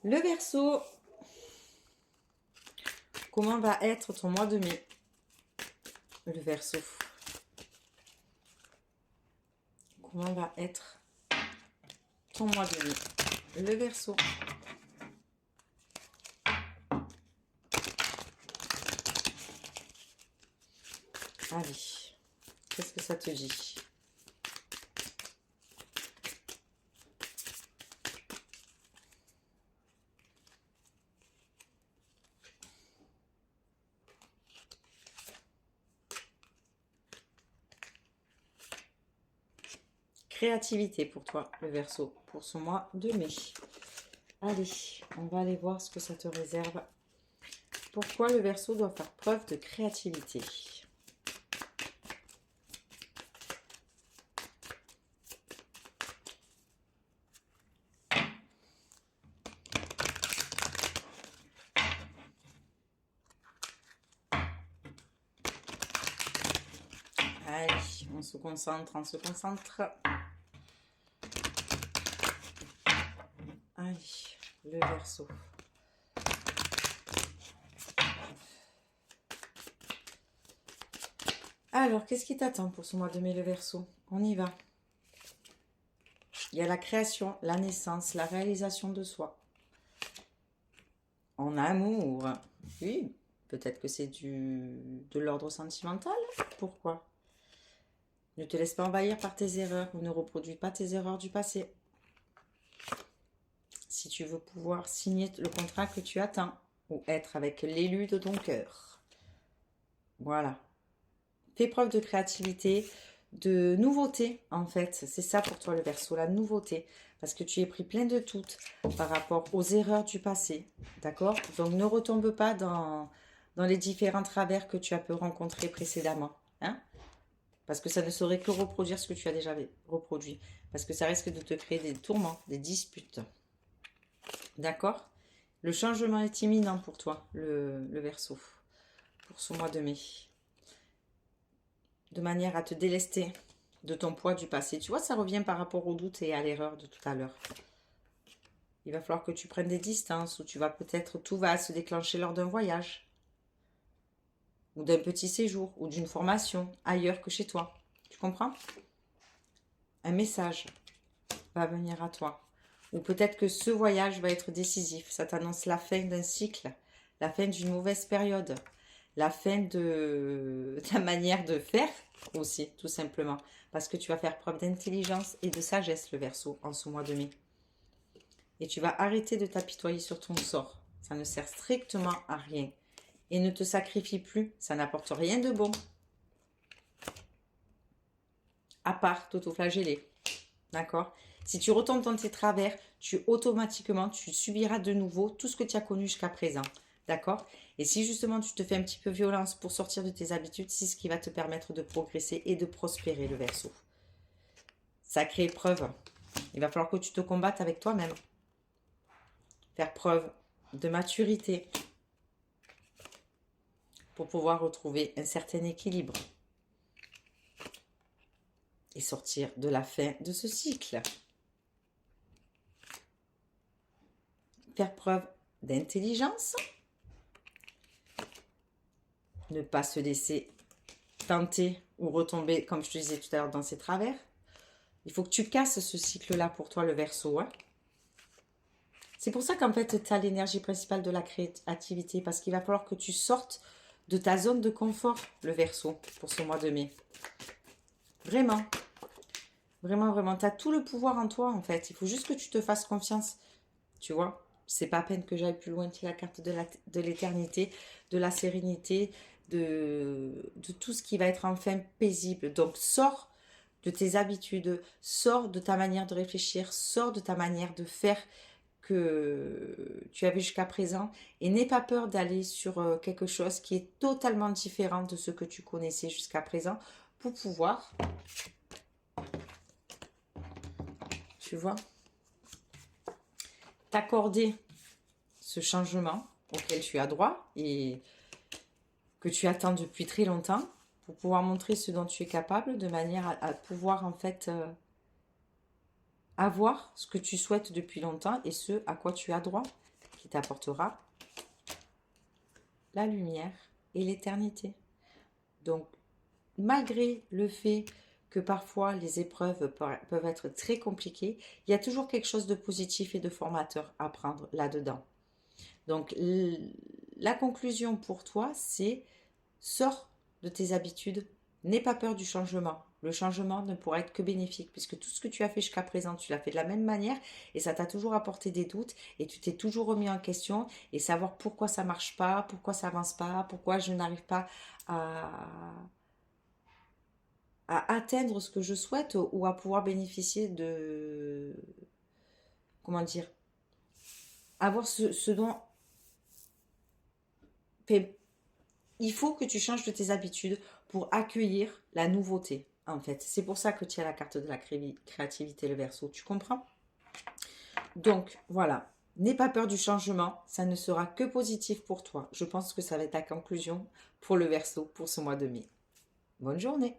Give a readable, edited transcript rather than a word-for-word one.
Le Verseau, comment va être ton mois de mai? Le Verseau, comment va être ton mois de mai? Le Verseau. Allez, qu'est-ce que ça te dit? Créativité pour toi, le Verseau, pour ce mois de mai. Allez, on va aller voir ce que ça te réserve. Pourquoi le Verseau doit faire preuve de créativité? Allez, on se concentre, on se concentre. Allez, le Verseau. Alors, qu'est-ce qui t'attend pour ce mois de mai, le Verseau? On y va. Il y a la création, la naissance, la réalisation de soi. En amour. Oui, peut-être que c'est de l'ordre sentimental. Pourquoi? Ne te laisse pas envahir par tes erreurs ou ne reproduis pas tes erreurs du passé. Si tu veux pouvoir signer le contrat que tu attends ou être avec l'élu de ton cœur. Voilà. Fais preuve de créativité, de nouveauté en fait. C'est ça pour toi le Verseau, la nouveauté. Parce que tu es pris plein de doutes par rapport aux erreurs du passé. D'accord? Donc ne retombe pas dans les différents travers que tu as pu rencontrer précédemment. Hein? Parce que ça ne saurait que reproduire ce que tu as déjà reproduit. Parce que ça risque de te créer des tourments, des disputes. D'accord? Le changement est imminent pour toi, le Verseau, pour ce mois de mai. De manière à te délester de ton poids du passé. Tu vois, ça revient par rapport au doute et à l'erreur de tout à l'heure. Il va falloir que tu prennes des distances, ou tu vas peut-être, tout va se déclencher lors d'un voyage, ou d'un petit séjour, ou d'une formation ailleurs que chez toi. Tu comprends? Un message va venir à toi. Ou peut-être que ce voyage va être décisif. Ça t'annonce la fin d'un cycle, la fin d'une mauvaise période, la fin de ta manière de faire aussi, tout simplement. Parce que tu vas faire preuve d'intelligence et de sagesse, le Verseau, en ce mois de mai. Et tu vas arrêter de t'apitoyer sur ton sort. Ça ne sert strictement à rien. Et ne te sacrifie plus, ça n'apporte rien de bon. À part t'autoflageller. D'accord? Si tu retombes dans tes travers, automatiquement, tu subiras de nouveau tout ce que tu as connu jusqu'à présent. D'accord? Et si justement tu te fais un petit peu violence pour sortir de tes habitudes, c'est ce qui va te permettre de progresser et de prospérer, le Verseau. Sacrée épreuve. Il va falloir que tu te combattes avec toi-même. Faire preuve de maturité pour pouvoir retrouver un certain équilibre et sortir de la fin de ce cycle. Faire preuve d'intelligence. Ne pas se laisser tenter ou retomber, comme je te disais tout à l'heure, dans ses travers. Il faut que tu casses ce cycle-là pour toi, le Verseau. Hein. C'est pour ça qu'en fait, tu as l'énergie principale de la créativité, parce qu'il va falloir que tu sortes de ta zone de confort, le Verseau, pour ce mois de mai. Vraiment. Vraiment, vraiment. Tu as tout le pouvoir en toi, en fait. Il faut juste que tu te fasses confiance. Tu vois? C'est pas à peine que j'aille plus loin que la carte de l'éternité, de la sérénité, de tout ce qui va être enfin paisible. Donc, sors de tes habitudes, sors de ta manière de réfléchir, sors de ta manière de faire que tu avais jusqu'à présent et n'aie pas peur d'aller sur quelque chose qui est totalement différent de ce que tu connaissais jusqu'à présent pour pouvoir, tu vois, t'accorder ce changement auquel tu as droit et que tu attends depuis très longtemps pour pouvoir montrer ce dont tu es capable de manière à pouvoir en fait avoir ce que tu souhaites depuis longtemps et ce à quoi tu as droit, qui t'apportera la lumière et l'éternité. Donc, malgré le fait que parfois les épreuves peuvent être très compliquées, il y a toujours quelque chose de positif et de formateur à prendre là-dedans. Donc, la conclusion pour toi, c'est sors de tes habitudes, n'aie pas peur du changement. Le changement ne pourra être que bénéfique puisque tout ce que tu as fait jusqu'à présent, tu l'as fait de la même manière et ça t'a toujours apporté des doutes et tu t'es toujours remis en question et savoir pourquoi ça marche pas, pourquoi ça avance pas, pourquoi je n'arrive pas à atteindre ce que je souhaite ou à pouvoir bénéficier de, comment dire, avoir ce dont il faut que tu changes de tes habitudes pour accueillir la nouveauté, en fait. C'est pour ça que tu as la carte de la créativité, le Verseau. Tu comprends? Donc, voilà. N'aie pas peur du changement. Ça ne sera que positif pour toi. Je pense que ça va être ta conclusion pour le Verseau pour ce mois de mai. Bonne journée.